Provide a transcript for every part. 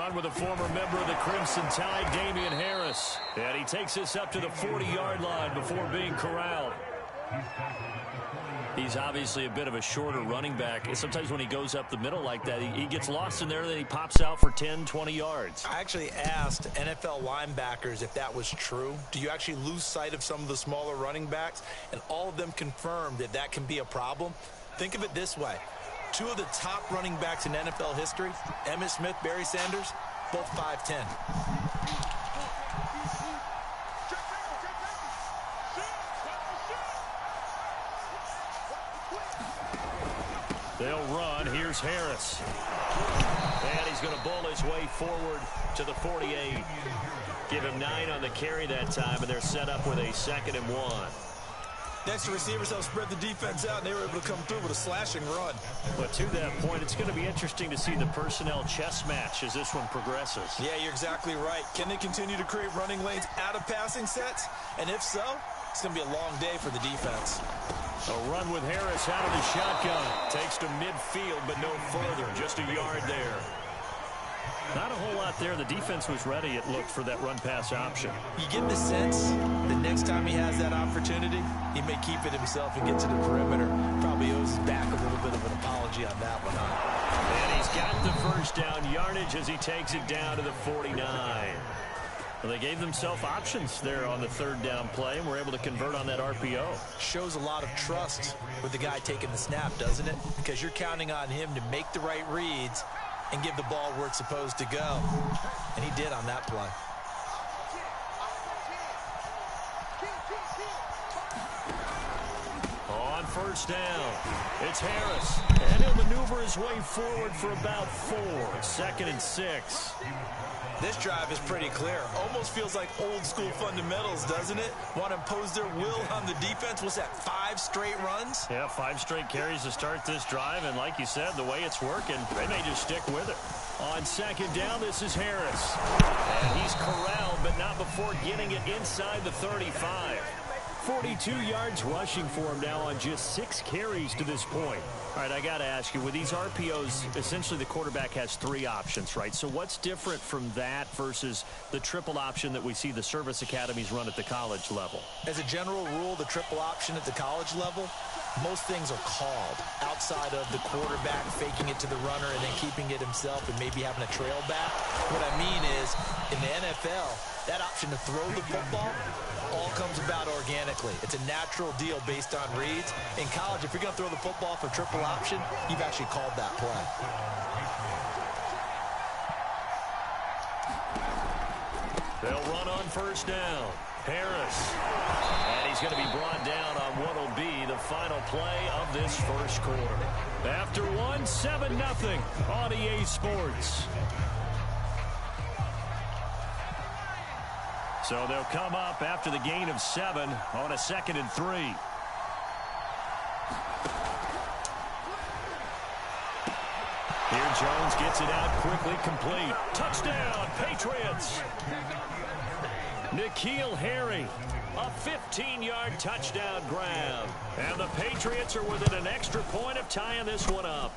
run with a former member of the Crimson Tide, Damian Harris. And he takes this up to the 40-yard line before being corralled. He's obviously a bit of a shorter running back. Sometimes when he goes up the middle like that, he gets lost in there, then he pops out for 10, 20 yards. I actually asked NFL linebackers if that was true. Do you actually lose sight of some of the smaller running backs? And all of them confirmed that that can be a problem. Think of it this way. Two of the top running backs in NFL history, Emmitt Smith, Barry Sanders, both 5'10". They'll run. Here's Harris. And he's going to bowl his way forward to the 48. Give him 9 on the carry that time, and they're set up with a 2nd and 1. Next, the receivers helped spread the defense out, and they were able to come through with a slashing run. But to that point, it's going to be interesting to see the personnel chess match as this one progresses. Yeah, you're exactly right. Can they continue to create running lanes out of passing sets? And if so, it's going to be a long day for the defense. A run with Harris out of the shotgun. Takes to midfield, but no further. Just a yard there. Not a whole lot there. The defense was ready, it looked, for that run-pass option. You get the sense that next time he has that opportunity, he may keep it himself and get to the perimeter. Probably owes his back a little bit of an apology on that one. And he's got the first down yardage as he takes it down to the 49. Well, they gave themselves options there on the 3rd down play, and were able to convert on that RPO. Shows a lot of trust with the guy taking the snap, doesn't it? Because you're counting on him to make the right reads and give the ball where it's supposed to go. And he did on that play. On 1st down, it's Harris. And he'll maneuver his way forward for about 4. 2nd and 6. This drive is pretty clear. Almost feels like old school fundamentals, doesn't it? Want to impose their will on the defense. What's that, 5 straight runs? Yeah, 5 straight carries to start this drive. And like you said, the way it's working, they may just stick with it. On 2nd down, this is Harris. And he's corralled, but not before getting it inside the 35. 42 yards rushing for him now on just 6 carries to this point. All right, I got to ask you, with these RPOs, essentially the quarterback has 3 options, right? So what's different from that versus the triple option that we see the service academies run at the college level? As a general rule, the triple option at the college level, most things are called outside of the quarterback faking it to the runner and then keeping it himself and maybe having a trail back. What I mean is, in the NFL, that option to throw the football all comes about organically. It's a natural deal based on reads. In college, if you're going to throw the football for triple option, you've actually called that play. They'll run on 1st down. Harris. And he's going to be brought down on what will be the final play of this 1st quarter. After 1, 7-0 on EA Sports. So they'll come up after the gain of 7 on a 2nd and 3. Here Jones gets it out quickly, complete. Touchdown, Patriots. N'Keal Harry, a 15-yard touchdown grab. And the Patriots are within an extra point of tying this one up.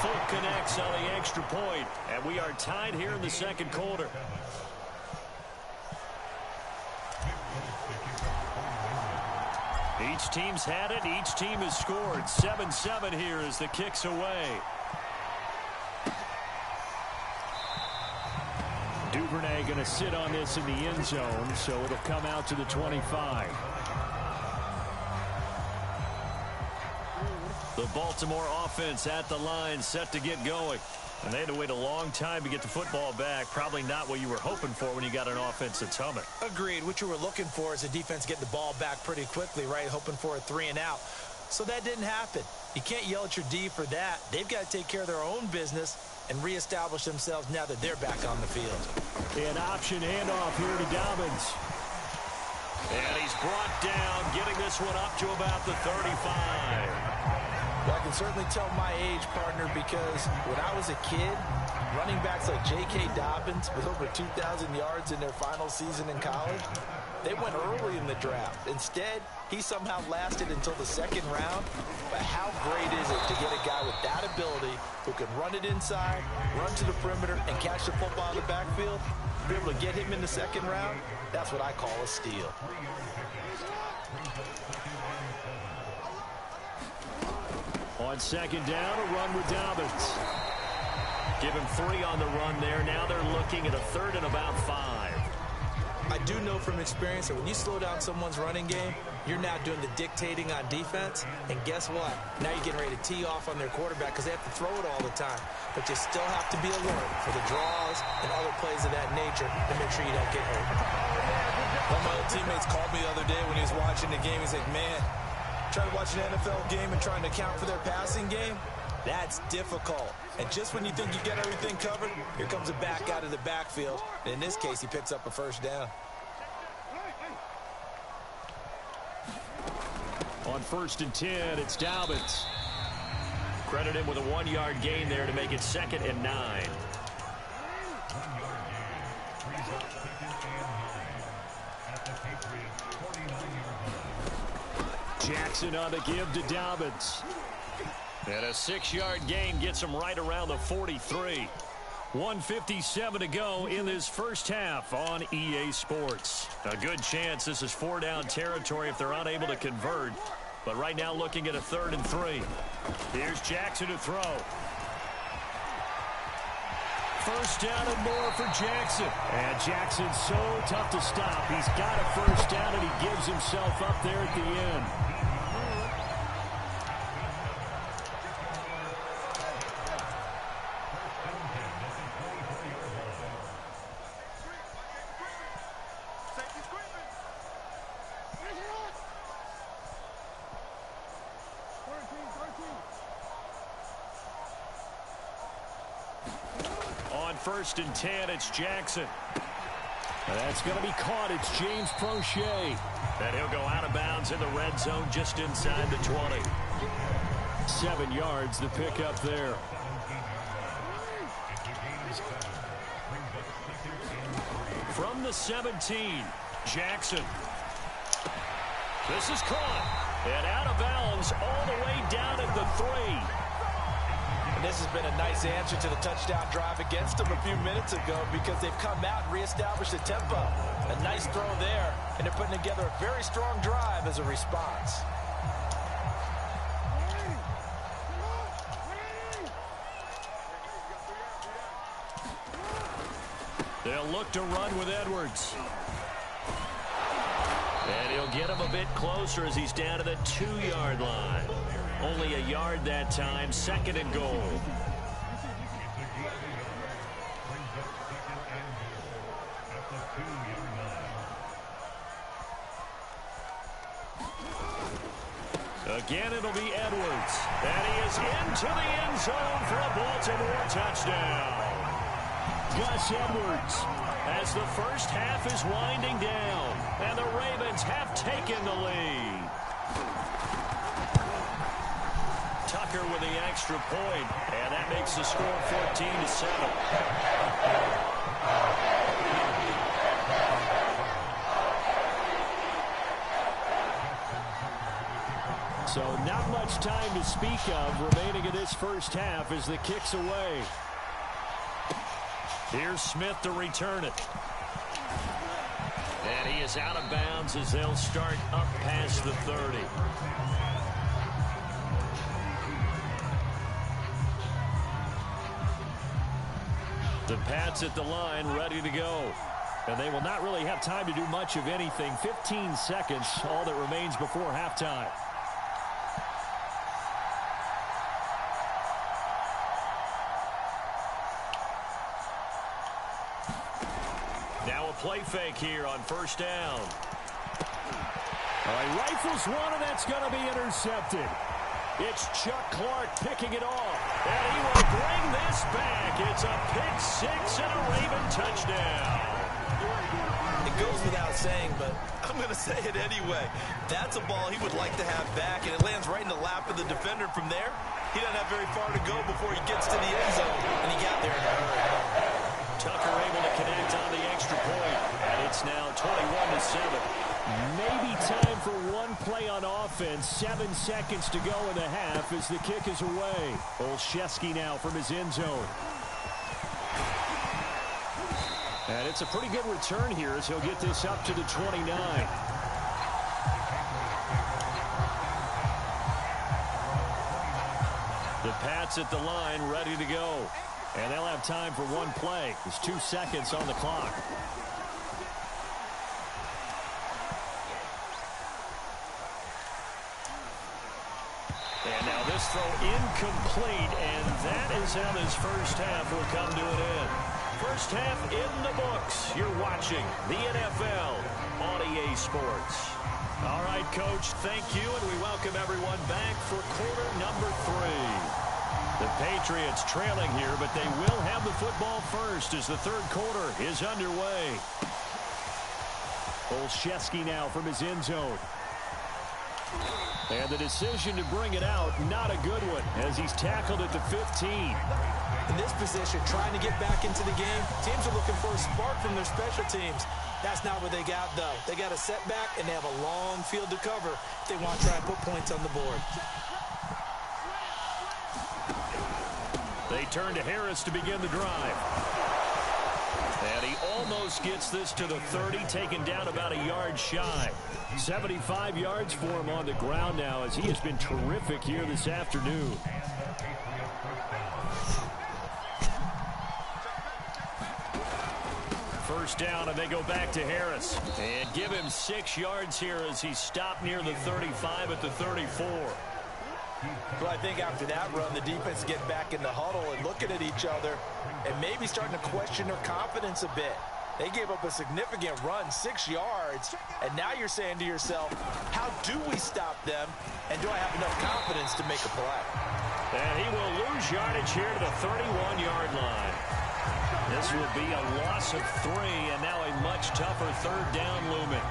Folk connects on the extra point, and we are tied here in the 2nd quarter. Each team's had it. Each team has scored. 7-7 here as the kick's away. Duvernay going to sit on this in the end zone, so it'll come out to the 25. The Baltimore offense at the line, set to get going. And they had to wait a long time to get the football back. Probably not what you were hoping for when you got an offense that's humming. Agreed. What you were looking for is the defense getting the ball back pretty quickly, right? Hoping for a 3 and out. So that didn't happen. You can't yell at your D for that. They've got to take care of their own business and reestablish themselves now that they're back on the field. An option handoff here to Dobbins. And he's brought down, getting this one up to about the 35. Well, I can certainly tell my age, partner, because when I was a kid, running backs like J.K. Dobbins with over 2,000 yards in their final season in college, They went early in the draft. Instead, he somehow lasted until the second round. But how great is it to get a guy with that ability who can run it inside, run to the perimeter, and catch the football in the backfield? Be able to get him in the second round, that's what I call a steal. On second down, a run with Dobbins. Give him 3 on the run there. Now they're looking at a third and about 5. I do know from experience that when you slow down someone's running game, you're now doing the dictating on defense. And guess what? Now you're getting ready to tee off on their quarterback because they have to throw it all the time. But you still have to be alert for the draws and other plays of that nature to make sure you don't get hurt. One of my old teammates called me the other day when he was watching the game. He's like, man, trying to watch an NFL game and trying to account for their passing game, that's difficult. And just when you think you get everything covered, here comes a back out of the backfield. And in this case, he picks up a first down. On 1st and 10, it's Dobbins. Credit him with a 1-yard gain there to make it 2nd and 9. Jackson on the give to Dobbins. And a 6-yard gain gets him right around the 43. 1:57 to go in this first half on EA Sports. A good chance this is 4-down territory if they're unable to convert. But right now looking at a 3rd and 3. Here's Jackson to throw. First down and more for Jackson. And Jackson's so tough to stop. He's got a first down and he gives himself up there at the end. On 1st and 10, it's Jackson. That's going to be caught. It's James Prochet. And he'll go out of bounds in the red zone just inside the 20. 7 yards the pickup there. From the 17, Jackson. This is caught. And out of bounds all the way down at the 3. And this has been a nice answer to the touchdown drive against them a few minutes ago because they've come out and reestablished the tempo. A nice throw there, and they're putting together a very strong drive as a response. They'll look to run with Edwards. And he'll get him a bit closer as he's down to the 2-yard line. Only a yard that time, 2nd and goal. Again, it'll be Edwards. And he is into the end zone for a Baltimore touchdown. Gus Edwards as the first half is winding down. And the Ravens have taken the lead. Tucker with the extra point, and that makes the score 14-7. So not much time to speak of remaining in this first half as the kick's away. Here's Smith to return it. And he is out of bounds as they'll start up past the 30. The Pats at the line, ready to go. And they will not really have time to do much of anything. 15 seconds, all that remains before halftime. Now a play fake here on 1st down. All right, rifles one, and that's going to be intercepted. It's Chuck Clark picking it off. And he will bring this back. It's a pick 6 and a Raven touchdown. It goes without saying, but I'm going to say it anyway. That's a ball he would like to have back, and it lands right in the lap of the defender. From there, he doesn't have very far to go before he gets to the end zone, and he got there in a hurry. Tucker able to connect on the extra point. And It's now 21-7. Maybe time for one play on offense. 7 seconds to go in the half as the kick is away. Olszewski now from his end zone. And it's a pretty good return here as he'll get this up to the 29. The Pats at the line ready to go. And they'll have time for one play. There's 2 seconds on the clock. And now this throw incomplete, and that is how this first half will come to an end. First half in the books. You're watching the NFL on EA Sports. All right, Coach, thank you, and we welcome everyone back for quarter number 3. The Patriots trailing here, but they will have the football first as the third quarter is underway. Olszewski now from his end zone. And the decision to bring it out, not a good one, as he's tackled at the 15. In this position, trying to get back into the game, teams are looking for a spark from their special teams. That's not what they got, though. They got a setback, and they have a long field to cover if they want to try and put points on the board. They turn to Harris to begin the drive. And he almost gets this to the 30, taken down about a yard shy. 75 yards for him on the ground now as he has been terrific here this afternoon. First down, and they go back to Harris. And give him 6 yards here as he's stopped near the 35 at the 34. Well, I think after that run, the defense get back in the huddle and looking at each other and maybe starting to question their confidence a bit. They gave up a significant run, 6 yards, and now you're saying to yourself, how do we stop them, and do I have enough confidence to make a play? And he will lose yardage here to the 31-yard line. This will be a loss of 3, and now a much tougher third down looming.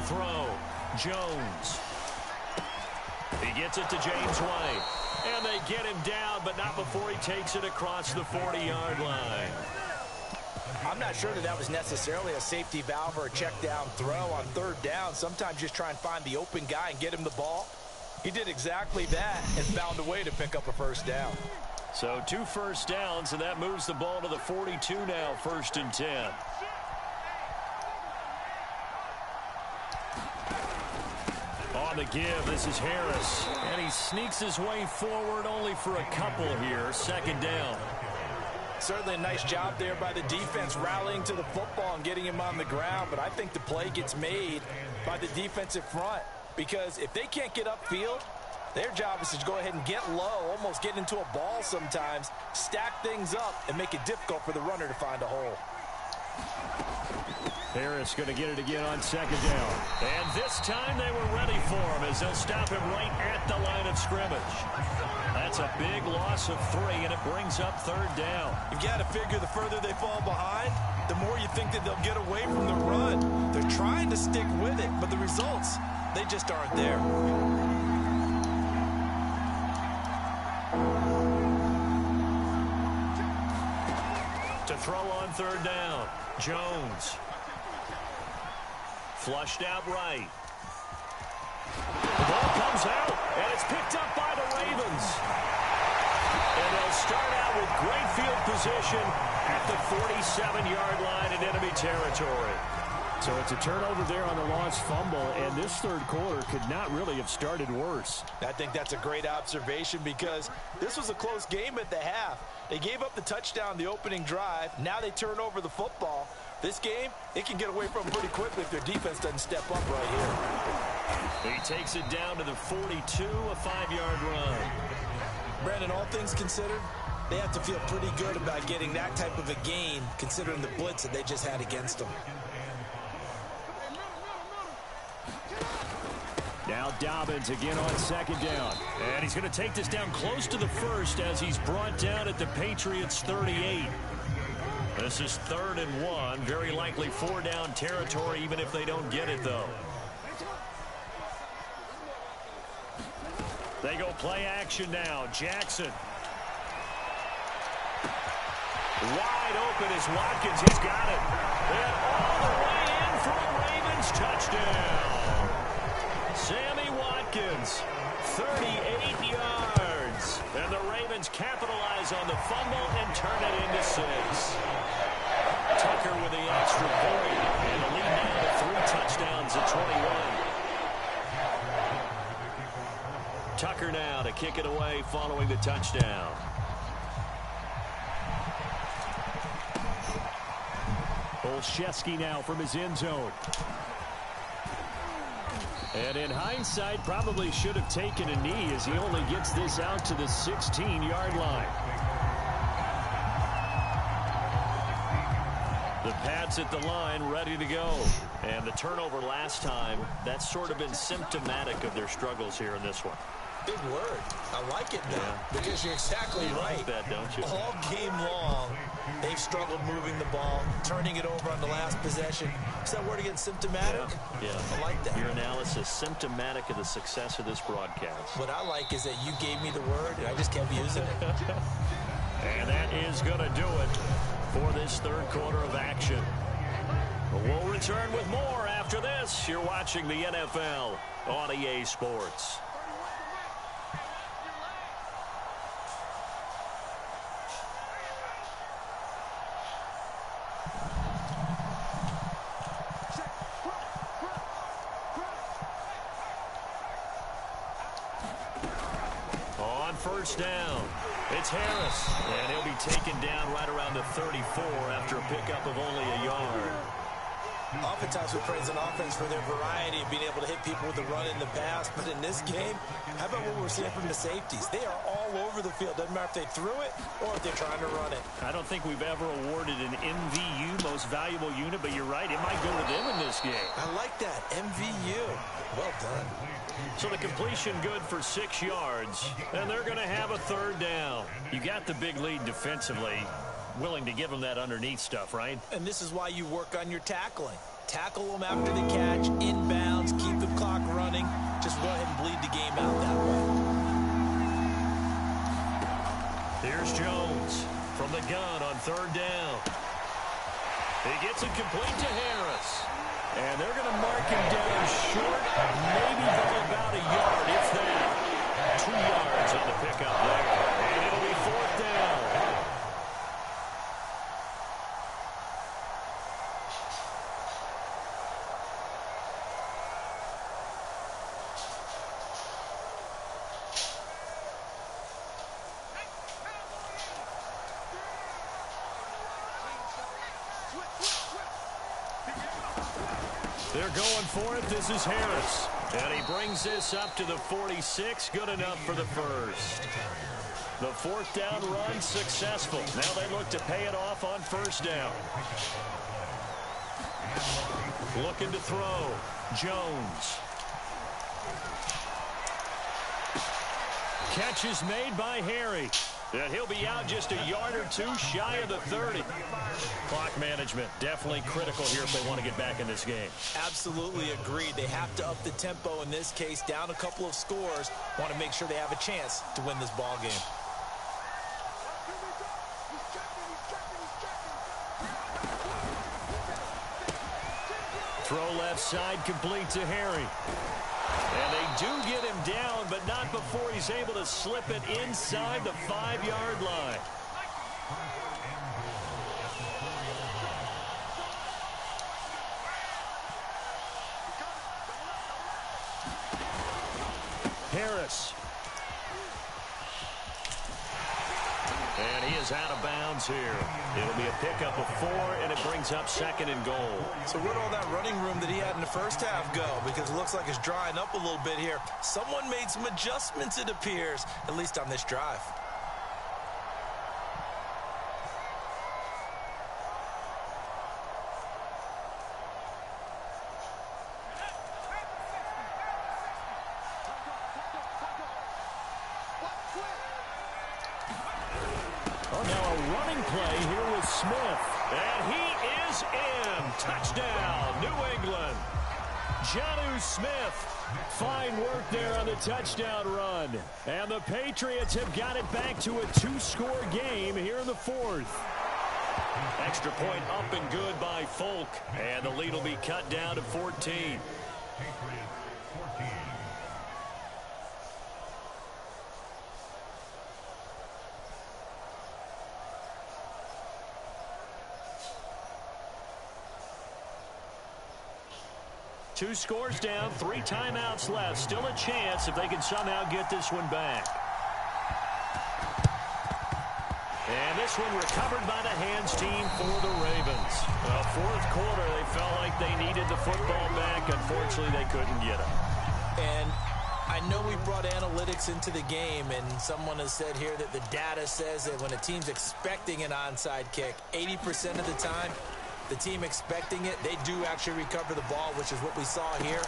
Throw. Jones. He gets it to James White. And they get him down, but not before he takes it across the 40-yard line. I'm not sure that was necessarily a safety valve or a check down throw on third down. Sometimes just try and find the open guy and get him the ball. He did exactly that and found a way to pick up a first down. So 2 first downs, and that moves the ball to the 42 now, 1st and 10. On the give, this is Harris. And he sneaks his way forward only for a couple here. 2nd down. Certainly a nice job there by the defense rallying to the football and getting him on the ground. But I think the play gets made by the defensive front. Because if they can't get upfield, their job is to go ahead and get low, almost get into a ball sometimes, stack things up, and make it difficult for the runner to find a hole. Harris going to get it again on 2nd down. And this time they were ready for him as they'll stop him right at the line of scrimmage. That's a big loss of 3, and it brings up 3rd down. You've got to figure the further they fall behind, the more you think that they'll get away from the run. They're trying to stick with it, but the results, they just aren't there. To throw on 3rd down, Jones. Flushed out right. The ball comes out, and it's picked up by the Ravens. And they'll start out with great field position at the 47-yard line in enemy territory. So it's a turnover there on the lost fumble, and this third quarter could not really have started worse. I think that's a great observation because this was a close game at the half. They gave up the touchdown the opening drive. Now they turn over the football. This game, it can get away from them pretty quickly if their defense doesn't step up right here. He takes it down to the 42, a 5-yard run. Brandon, all things considered, they have to feel pretty good about getting that type of a gain considering the blitz that they just had against them. Now Dobbins again on 2nd down. And he's going to take this down close to the 1st as he's brought down at the Patriots' 38. This is 3rd and 1. Very likely 4-down territory, even if they don't get it, though. They go play action now. Jackson. Wide open is Watkins. He's got it. And all the way in for a Ravens touchdown. Sammy Watkins, 38 yards. And the Ravens capitalize on the fumble and turn it into 6. Tucker with the extra point. And the lead now to 3 touchdowns at 21. Tucker now to kick it away following the touchdown. Olszewski now from his end zone. And in hindsight, probably should have taken a knee as he only gets this out to the 16-yard line. The Pats at the line, ready to go. And the turnover last time, that's sort of been symptomatic of their struggles here in this one. Big word. I like it now because you're exactly right. Like that, don't you? All game long, they've struggled moving the ball, turning it over on the last possession. Is that word again, symptomatic? Yeah. I like that. Your analysis, symptomatic of the success of this broadcast. What I like is that you gave me the word, and I just kept using it. And that is going to do it for this 3rd quarter of action. We'll return with more after this. You're watching the NFL on EA Sports. First down. It's Harris. And he'll be taken down right around the 34 after a pickup of only a yard. Oftentimes we praise an offense for their variety of being able to hit people with the run in the pass. But in this game, how about what we're seeing from the safeties? They are all over the field. Doesn't matter if they threw it or if they're trying to run it. I don't think we've ever awarded an MVU, most valuable unit, but you're right. It might go to them in this game. I like that. MVU. Well done. So the completion good for 6 yards, and they're going to have a 3rd down. You got the big lead defensively, willing to give them that underneath stuff, right? And this is why you work on your tackling. Tackle them after the catch, inbounds, keep the clock running. Just go ahead and bleed the game out that way. Here's Jones from the gun on 3rd down. He gets it complete to Harris. And they're going to mark him down short, maybe by about a yard, if that. 2 yards on the pickup there. And it'll be 4th down. They're going for it. This is Harris. And he brings this up to the 46. Good enough for the first. The 4th down run successful. Now they look to pay it off on 1st down. Looking to throw. Jones. Catch is made by Harry. And he'll be out just a yard or 2 shy of the 30. Clock management definitely critical here if they want to get back in this game. Absolutely agreed. They have to up the tempo in this case, down a couple of scores. Want to make sure they have a chance to win this ball game. Throw left side complete to Harry. And they do get him down, but not before he's able to slip it inside the 5-yard line. Harris. And he is out of bounds here. It'll be a pickup of 4, and it brings up 2nd and goal. So where'd all that running room that he had in the first half go? Because it looks like it's drying up a little bit here. Someone made some adjustments, it appears, at least on this drive. And he is in. Touchdown, New England. Jonnu Smith. Fine work there on the touchdown run. And the Patriots have got it back to a 2-score game here in the fourth. Extra point up and good by Folk. And the lead will be cut down to 14. Two scores down, 3 timeouts left. Still a chance if they can somehow get this one back. And this one recovered by the hands team for the Ravens. Well, fourth quarter, they felt like they needed the football back. Unfortunately, they couldn't get it. And I know we brought analytics into the game, and someone has said here that the data says that when a team's expecting an onside kick, 80% of the time, the team expecting it, they do actually recover the ball, which is what we saw here.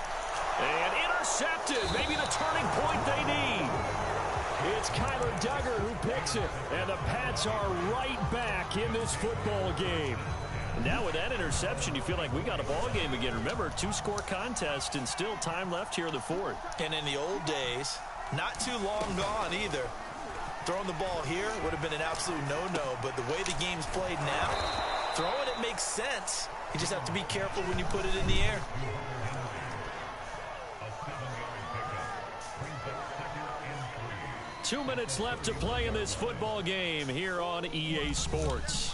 And intercepted. Maybe the turning point they need. It's Kyler Duggar who picks it. And the Pats are right back in this football game. And now with that interception, you feel like we got a ball game again. Remember, 2-score contest and still time left here in the fourth. And in the old days, not too long gone either. Throwing the ball here would have been an absolute no-no. But the way the game's played now, throwing it makes sense. You just have to be careful when you put it in the air. Two minutes left to play in this football game here on EA Sports.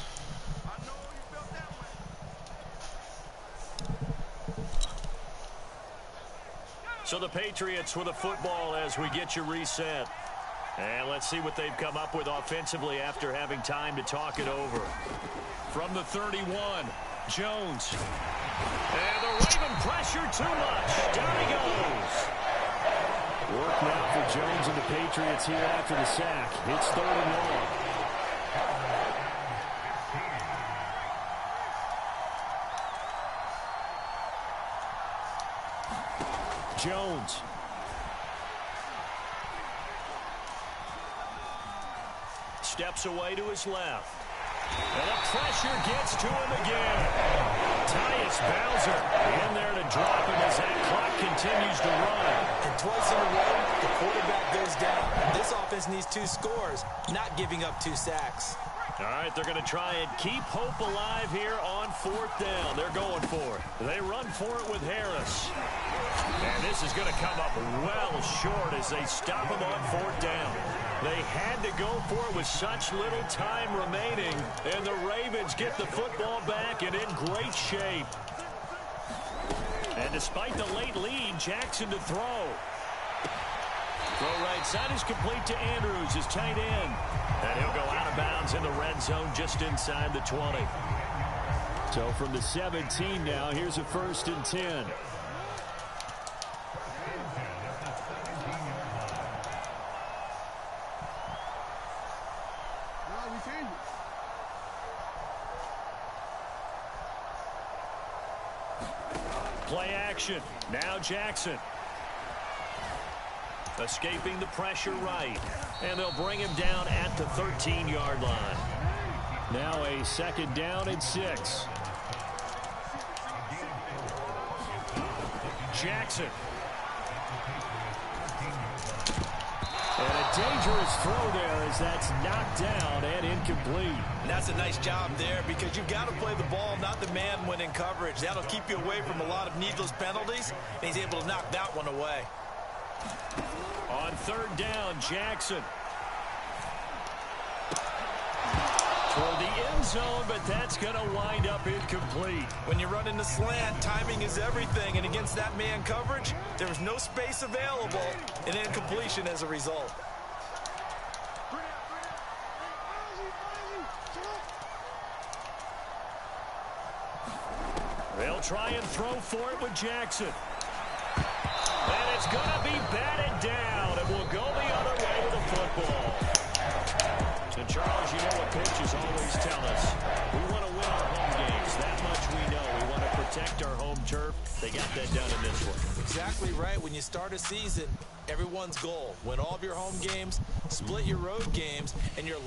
So the Patriots with a football as we get you reset. And let's see what they've come up with offensively after having time to talk it over. From the 31, Jones. And the Raven pressure too much. Down he goes. Work now for Jones and the Patriots here after the sack. It's 3rd and long. Jones. Steps away to his left. And the pressure gets to him again. Tyus Bowser in there to drop him as that clock continues to run. And twice in a row, the quarterback goes down. This offense needs 2 scores, not giving up 2 sacks. All right, they're going to try and keep hope alive here on 4th down. They're going for it. They run for it with Harris. And this is going to come up well short as they stop him on 4th down. They had to go for it with such little time remaining, and the Ravens get the football back and in great shape. And despite the late lead, Jackson to throw. Throw right side is complete to Andrews, his tight end. And he'll go out of bounds in the red zone just inside the 20. So from the 17 now, here's a 1st and 10. Play action. Now Jackson. Escaping the pressure right. And they'll bring him down at the 13-yard line. Now a 2nd down and 6. Jackson. And a dangerous throw there as that's knocked down and incomplete. And that's a nice job there because you've got to play the ball, not the man when in coverage. That'll keep you away from a lot of needless penalties, and he's able to knock that one away. On 3rd down, Jackson. Toward the end zone, but that's going to wind up incomplete. When you run in the slant, timing is everything, and against that man coverage, there was no space available, and incompletion as a result. They'll try and throw for it with Jackson. And it's going to be batted down. It will go the other way with the football. And Charles, you know what coaches always tell us. We want to win our home games. That much we know. We want to protect our home turf. They got that done in this one. Exactly right. When you start a season, everyone's goal. Win all of your home games, split your road games, and your